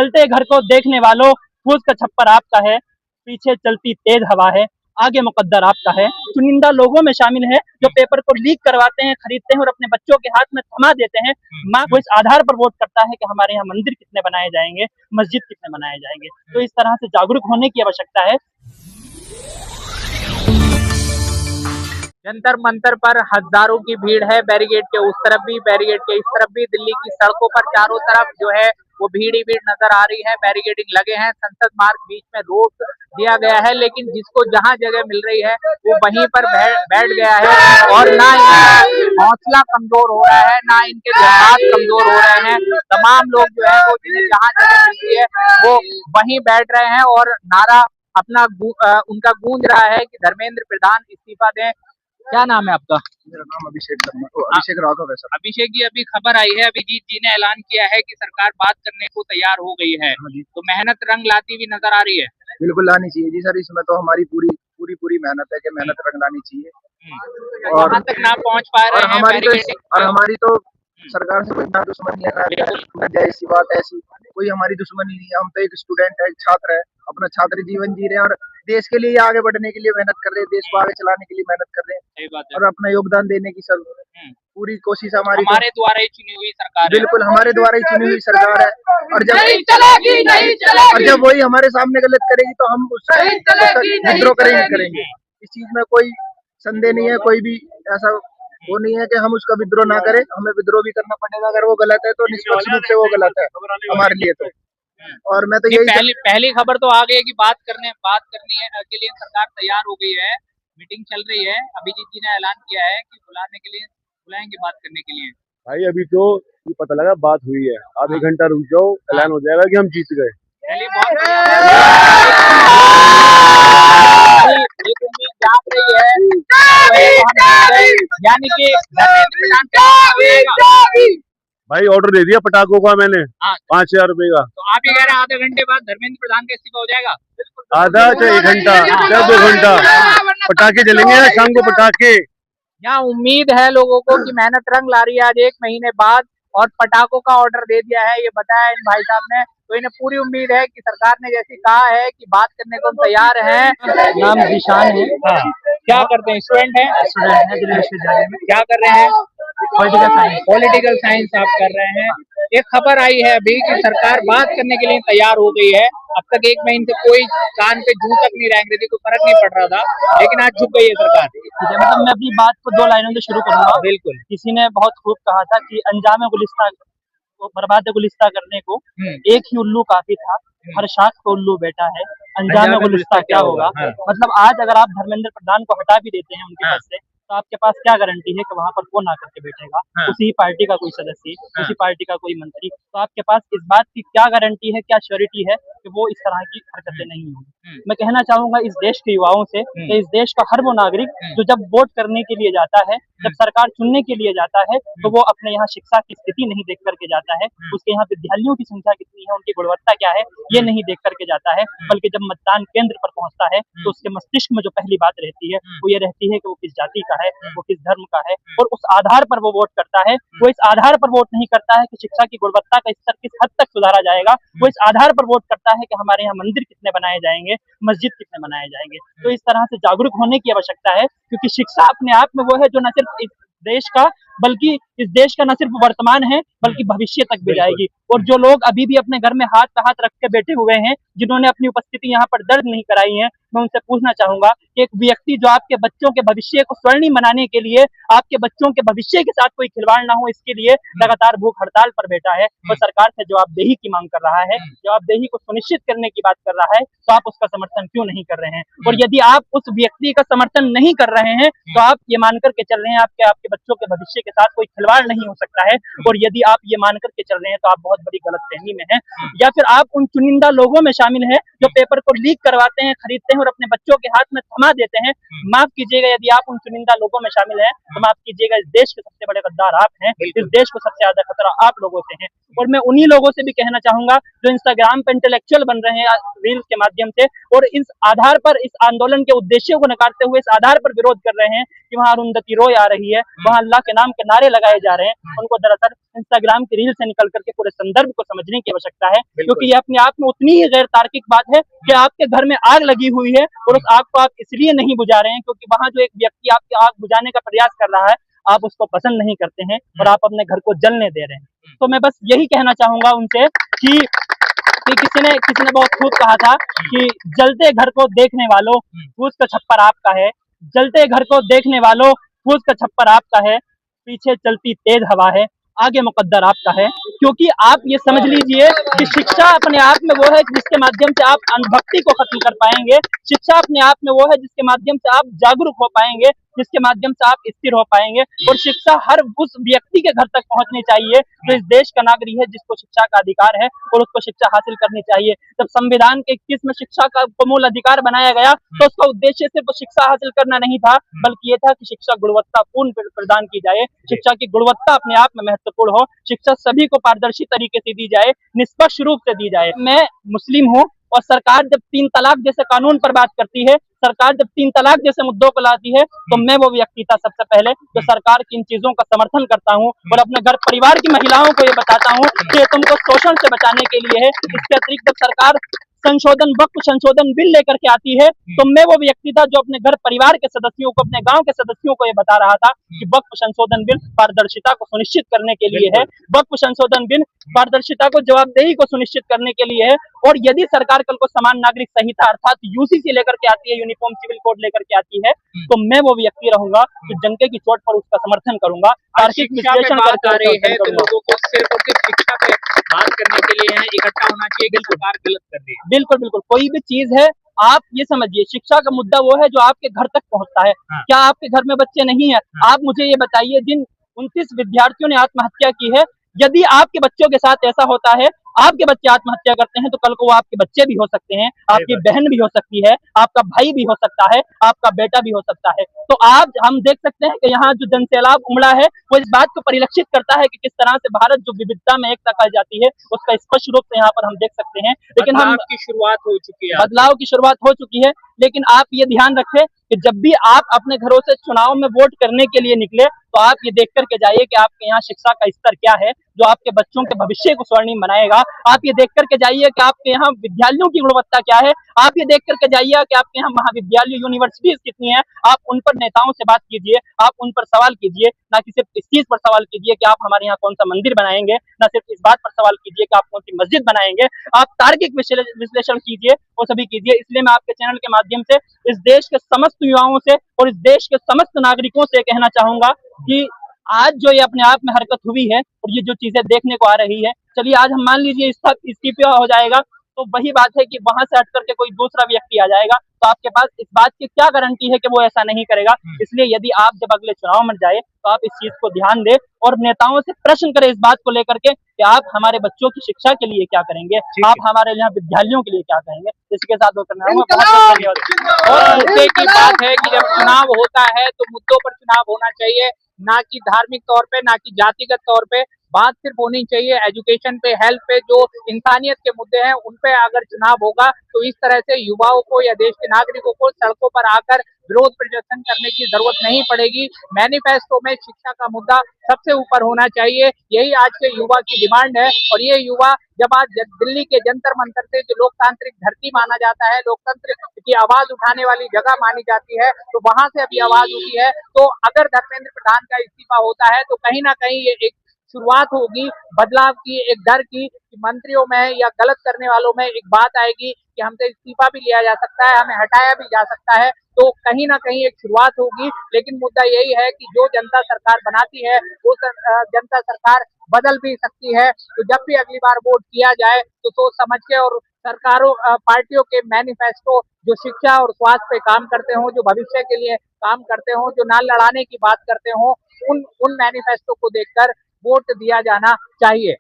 जलते घर को देखने वालों, फूस का छप्पर आपका है, पीछे चलती तेज हवा है, आगे मुकद्दर आपका है। चुनिंदा लोगों में शामिल है जो पेपर को लीक करवाते हैं, खरीदते हैं और अपने बच्चों के हाथ में थमा देते हैं। माँ को इस आधार पर वोट करता है कि हमारे यहाँ मंदिर कितने बनाए जाएंगे, मस्जिद कितने बनाए जाएंगे। तो इस तरह से जागरूक होने की आवश्यकता है। जंतर मंतर पर हजारों की भीड़ है, बैरिकेड के उस तरफ भी, बैरिकेड के इस तरफ भी। दिल्ली की सड़कों पर चारों तरफ जो है वो भीड़ ही भीड़ नजर आ रही है। बैरिकेडिंग लगे हैं, संसद मार्ग बीच में रोक दिया गया है, लेकिन जिसको जहां जगह मिल रही है वो वहीं पर बैठ गया है। और ना इनका हौसला कमजोर हो रहा है, ना इनके जज्बात कमजोर हो रहे हैं। तमाम लोग जो है वो जिन्हें जहां जगह मिलती है वो वहीं बैठ रहे हैं और नारा अपना उनका गूंज रहा है कि धर्मेंद्र प्रधान इस्तीफा दें। क्या नाम है आपका? मेरा नाम अभिषेक राघव है सर। अभिषेक जी, अभी खबर आई है, अभिजीत जी ने ऐलान किया है कि सरकार बात करने को तैयार हो गई है, तो मेहनत रंग लाती हुई नजर आ रही है। बिल्कुल लानी चाहिए जी सर, इसमें तो हमारी पूरी मेहनत है कि मेहनत रंग लानी चाहिए। और वहां तक ना पहुंच पा रहे हैं हमारी तो सरकार से कोई ना दुश्मनी है ना ऐसी बात ऐसी कोई हमारी दुश्मनी नहीं है। हम तो एक स्टूडेंट है, छात्र है, अपना छात्र जीवन जी रहे हैं और देश के लिए आगे बढ़ने के लिए मेहनत कर रहे हैं, देश को आगे चलाने के लिए मेहनत कर रहे हैं और अपना योगदान देने की सब पूरी कोशिश हमारे द्वारा ही चुनी हुई सरकार है। बिल्कुल हमारे द्वारा ही चुनी हुई सरकार है और जब वही हमारे सामने गलत करेगी तो हम उसका विद्रोह करेंगे। इस चीज में कोई संदेह नहीं है, कोई भी ऐसा वो नहीं है कि हम उसका विद्रोह ना करें, हमें विद्रोह भी करना पड़ेगा। अगर वो गलत है तो निष्पक्ष रूप से वो गलत है हमारे लिए तो। और मैं तो यही पहली खबर तो आ गई है कि बात करनी है के लिए सरकार तैयार हो गई है, मीटिंग चल रही है। अभिजीत जी ने ऐलान किया है कि बुलाएंगे बात करने के लिए। भाई अभी तो ये पता लगा बात हुई है, आप 1 घंटा रुक जाओ, ऐलान हो जाएगा कि हम जीत गए। एक उम्मीद जाग रही है, यानी कि भाई ऑर्डर दे दिया पटाखों का मैंने 5000 रुपए का। तो आप ये कह रहे हैं आधे घंटे बाद धर्मेंद्र प्रधान का इस्तीफा हो जाएगा? आधा चाहे 1 घंटा चाहे 2 घंटा पटाखे जलेंगे ना शाम को पटाखे। यहाँ उम्मीद है लोगों को कि मेहनत रंग ला रही है आज 1 महीने बाद और पटाखों का ऑर्डर दे दिया है, ये बताया इन भाई साहब ने। तो इन्हें पूरी उम्मीद है कि सरकार ने जैसी कहा है कि बात करने को तैयार है। नाम जिशान है। क्या करते हैं? स्टूडेंट है दिल्ली विश्वविद्यालय में। क्या कर रहे हैं? पॉलिटिकल साइंस आप कर रहे हैं। एक खबर आई है अभी कि सरकार बात करने के लिए तैयार हो गई है। अब तक 1 महीने से कोई कान पे जूं तक नहीं रेंग रही थी, कोई फर्क नहीं पड़ रहा था, लेकिन आज झुक गई है सरकार। मतलब मैं अपनी बात को 2 लाइनों से शुरू करूंगा। बिल्कुल। किसी ने बहुत खूब कहा था कि अंजाम गुलिस्ता को बर्बाद गुलिस्ता करने को एक ही उल्लू काफी था, हर शाख पे उल्लू बैठा है, अंजाम गुलिस्ता क्या होगा। मतलब आज अगर आप धर्मेंद्र प्रधान को हटा भी देते हैं उनके पद से तो आपके पास क्या गारंटी है कि वहां पर कौन आकर के बैठेगा? उसी पार्टी का कोई सदस्य, उसी पार्टी का कोई मंत्री। तो आपके पास इस बात की क्या गारंटी है, क्या श्योरिटी है कि वो इस तरह की हरकतें नहीं होंगी? मैं कहना चाहूंगा इस देश के युवाओं से कि इस देश का हर वो नागरिक जो जब वोट करने के लिए जाता है, जब सरकार चुनने के लिए जाता है, तो वो अपने यहाँ शिक्षा की स्थिति नहीं देख करके जाता है, उसके यहाँ विद्यालयों की संख्या कितनी है, उनकी गुणवत्ता क्या है, ये नहीं देख करके जाता है। बल्कि जब मतदान केंद्र पर पहुंचता है तो उसके मस्तिष्क में जो पहली बात रहती है वो ये रहती है कि वो किस जाति का है, वो किस धर्म का है, और उस आधार पर वो वोट करता है। वो इस आधार पर वोट नहीं करता है कि शिक्षा की गुणवत्ता का स्तर किस हद तक सुधारा जाएगा, वो इस आधार पर वोट करता है कि हमारे यहाँ मंदिर कितने बनाए जाएंगे, मस्जिद कितने बनाए जाएंगे। तो इस तरह से जागरूक होने की आवश्यकता है, क्योंकि शिक्षा अपने आप में वो है जो न सिर्फ इस देश का बल्कि इस देश का न सिर्फ वर्तमान है बल्कि भविष्य तक भी जाएगी। और जो लोग अभी भी अपने घर में हाथ पे हाथ रख के बैठे हुए हैं, जिन्होंने अपनी उपस्थिति यहाँ पर दर्ज नहीं कराई है, मैं उनसे पूछना चाहूंगा कि एक व्यक्ति जो आपके बच्चों के भविष्य को स्वर्णिम बनाने के लिए, आपके बच्चों के भविष्य के साथ कोई खिलवाड़ ना हो इसके लिए लगातार भूख हड़ताल पर बैठा है और सरकार से जवाबदेही की मांग कर रहा है, जवाबदेही को सुनिश्चित करने की बात कर रहा है, तो आप उसका समर्थन क्यों नहीं कर रहे हैं? और यदि आप उस व्यक्ति का समर्थन नहीं कर रहे हैं तो आप ये मान करके चल रहे हैं आपके बच्चों के भविष्य के साथ कोई खिलवाड़ नहीं हो सकता है। और यदि आप ये मान करके चल रहे हैं तो आप बहुत बड़ी गलतफहमी में हैं, या फिर आप उन चुनिंदा लोगों में शामिल हैं जो पेपर को लीक करवाते हैं, खरीदते हैं और अपने बच्चों के हाथ में थमा देते हैं। माफ कीजिएगा, यदि आप उन चुनिंदा लोगों में शामिल हैं तो माफ कीजिएगा, इस देश के सबसे बड़े गद्दार आप हैं, इस देश को सबसे ज्यादा खतरा आप लोगों से है। और मैं उन्हीं लोगों से भी कहना चाहूंगा जो इंस्टाग्राम पे इंटेलेक्चुअल बन रहे हैं रील्स के माध्यम से, और इस आधार पर इस आंदोलन के उद्देश्यों को नकारते हुए इस आधार पर विरोध कर रहे हैं कि वहां अरुंधति रॉय आ रही है, वहां अल्लाह के नाम के नारे लगाए जा रहे हैं उनको दरअसल इंस्टाग्राम की रील से निकल करके पूरे संदर्भ को समझने की आवश्यकता है, क्योंकि ये अपने आप में उतनी ही गैर तार्किक बात है कि आपके घर में आग लगी हुई है और उस आग को आप इसलिए नहीं बुझा रहे हैं क्योंकि वहां जो एक व्यक्ति आपकी आग बुझाने का प्रयास कर रहा है आप उसको पसंद नहीं करते हैं और आप अपने घर को जलने दे रहे हैं। तो मैं बस यही कहना चाहूंगा उनसे कि किसी ने बहुत खूब कहा था कि जलते घर को देखने वालों फूस का छप्पर आपका है, जलते घर को देखने वालों फूस का छप्पर आपका है, पीछे चलती तेज हवा है, आगे मुकद्दर आपका है। क्योंकि आप ये समझ लीजिए कि शिक्षा अपने आप में वो है जिसके माध्यम से आप अंधभक्ति को खत्म कर पाएंगे, शिक्षा अपने आप में वो है जिसके माध्यम से आप जागरूक हो पाएंगे, जिसके माध्यम से आप स्थिर हो पाएंगे। और शिक्षा हर उस व्यक्ति के घर तक पहुंचनी चाहिए जो इस देश का नागरिक है, जिसको शिक्षा का अधिकार है और उसको शिक्षा हासिल करनी चाहिए। जब संविधान के 21 में शिक्षा का मूल अधिकार बनाया गया तो उसका उद्देश्य सिर्फ शिक्षा हासिल करना नहीं था, बल्कि ये था कि शिक्षा गुणवत्तापूर्ण प्रदान की जाए, शिक्षा की गुणवत्ता अपने आप में महत्वपूर्ण हो, शिक्षा सभी को पारदर्शी तरीके से दी जाए, निष्पक्ष रूप से दी जाए। मैं मुस्लिम हूँ और सरकार जब 3 तलाक जैसे कानून पर बात करती है, सरकार जब 3 तलाक जैसे मुद्दों को लाती है, तो मैं वो व्यक्ति था सबसे पहले जो सरकार की इन चीजों का समर्थन करता हूँ और अपने घर परिवार की महिलाओं को ये बताता हूँ कि तुमको शोषण से बचाने के लिए है। इसके अतिरिक्त जब सरकार वक्फ संशोधन बिल लेकर के आती है तो मैं वो व्यक्ति था जो अपने घर परिवार के सदस्यों को, अपने गांव के सदस्यों को ये बता रहा था कि वक्फ संशोधन बिल पारदर्शिता को सुनिश्चित करने के लिए है, वक्फ संशोधन बिल पारदर्शिता को, जवाबदेही को सुनिश्चित करने के लिए है। और यदि सरकार कल को समान नागरिक संहिता अर्थात यूसीसी लेकर के आती है, यूनिफॉर्म सिविल कोड लेकर के आती है, तो मैं वो व्यक्ति रहूंगा जो डंके की चोट पर उसका समर्थन करूंगा। तार्किक विश्लेषण बात आ रही है तो लोगों को सिर्फ और सिर्फ शिक्षा पे बात करने के लिए यहाँ इकट्ठा होना चाहिए कि सरकार गलत कर रही है। बिल्कुल बिल्कुल, कोई भी चीज है आप ये समझिए, शिक्षा का मुद्दा वो है जो आपके घर तक पहुंचता है। क्या आपके घर में बच्चे नहीं है? आप मुझे ये बताइए, जिन 29 विद्यार्थियों ने आत्महत्या की है, यदि आपके बच्चों के साथ ऐसा होता है, आपके बच्चे आत्महत्या करते हैं, तो कल को वो आपके बच्चे भी हो सकते हैं, आपकी बहन भी हो सकती है, आपका भाई भी हो सकता है, आपका बेटा भी हो सकता है। तो आज हम देख सकते हैं कि यहाँ जो जनसैलाब उमड़ा है वो इस बात को परिलक्षित करता है कि किस तरह से भारत जो विविधता में एकता पाई जाती है उसका स्पष्ट रूप से यहाँ पर हम देख सकते हैं। लेकिन हम की शुरुआत हो चुकी है, बदलाव की शुरुआत हो चुकी है, लेकिन आप ये ध्यान रखें कि जब भी आप अपने घरों से चुनाव में वोट करने के लिए निकले तो आप ये देख करके जाइए कि आपके यहाँ शिक्षा का स्तर क्या है जो आपके बच्चों के भविष्य को स्वर्णिम बनाएगा। आप ये देख करके जाइए कि आपके यहाँ विद्यालयों की गुणवत्ता क्या है, आप ये देख करके जाइए कि आपके यहाँ महाविद्यालय यूनिवर्सिटीज कितनी है। आप उन पर नेताओं से बात कीजिए, आप उन पर सवाल कीजिए, ना कि सिर्फ इस चीज पर सवाल कीजिए कि आप हमारे यहाँ कौन सा मंदिर बनाएंगे, ना सिर्फ इस बात पर सवाल कीजिए कि आप कौन सी मस्जिद बनाएंगे। आप तार्किक विश्लेषण कीजिए, वो सभी कीजिए। इसलिए मैं आपके चैनल के माध्यम से इस देश के समस्त युवाओं से और इस देश के समस्त नागरिकों से कहना चाहूंगा कि आज जो ये अपने आप में हरकत हुई है और ये जो चीजें देखने को आ रही है, चलिए आज हम मान लीजिए इस्तीफा हो जाएगा तो वही बात है कि वहां से हट करके कोई दूसरा व्यक्ति आ जाएगा, तो आपके पास इस बात की क्या गारंटी है कि वो ऐसा नहीं करेगा। इसलिए यदि आप जब अगले चुनाव में जाए तो आप इस चीज को ध्यान दें और नेताओं से प्रश्न करें इस बात को लेकर के कि आप हमारे बच्चों की शिक्षा के लिए क्या करेंगे, आप हमारे यहाँ विद्यालयों के लिए क्या करेंगे। इसके साथ वो करना बहुत बहुत धन्यवाद। और मुद्दे की बात है कि जब चुनाव होता है तो मुद्दों पर चुनाव होना चाहिए, ना कि धार्मिक तौर पे, ना कि जातिगत तौर पे। बात सिर्फ होनी चाहिए एजुकेशन पे, हेल्थ पे, जो इंसानियत के मुद्दे हैं उन पे अगर चुनाव होगा तो इस तरह से युवाओं को या देश के नागरिकों को सड़कों पर आकर विरोध प्रदर्शन करने की जरूरत नहीं पड़ेगी। मैनिफेस्टो में शिक्षा का मुद्दा सबसे ऊपर होना चाहिए, यही आज के युवा की डिमांड है। और ये युवा जब आज दिल्ली के जंतर मंतर से, जो लोकतांत्रिक धरती माना जाता है, लोकतंत्र की आवाज उठाने वाली जगह मानी जाती है, तो वहां से अभी आवाज उठी है। तो अगर धर्मेंद्र प्रधान का इस्तीफा होता है तो कहीं ना कहीं ये एक शुरुआत होगी बदलाव की, एक डर की, कि मंत्रियों में या गलत करने वालों में एक बात आएगी कि हमसे इस्तीफा भी लिया जा सकता है, हमें हटाया भी जा सकता है। तो कहीं ना कहीं एक शुरुआत होगी। लेकिन मुद्दा यही है कि जो जनता सरकार बनाती है वो जनता सरकार बदल भी सकती है। तो जब भी अगली बार वोट किया जाए तो सोच समझ के, और सरकारों पार्टियों के मैनिफेस्टो जो शिक्षा और स्वास्थ्य पे काम करते हो, जो भविष्य के लिए काम करते हो, जो ना लड़ाने की बात करते हो, उन मैनिफेस्टो को देखकर वोट दिया जाना चाहिए।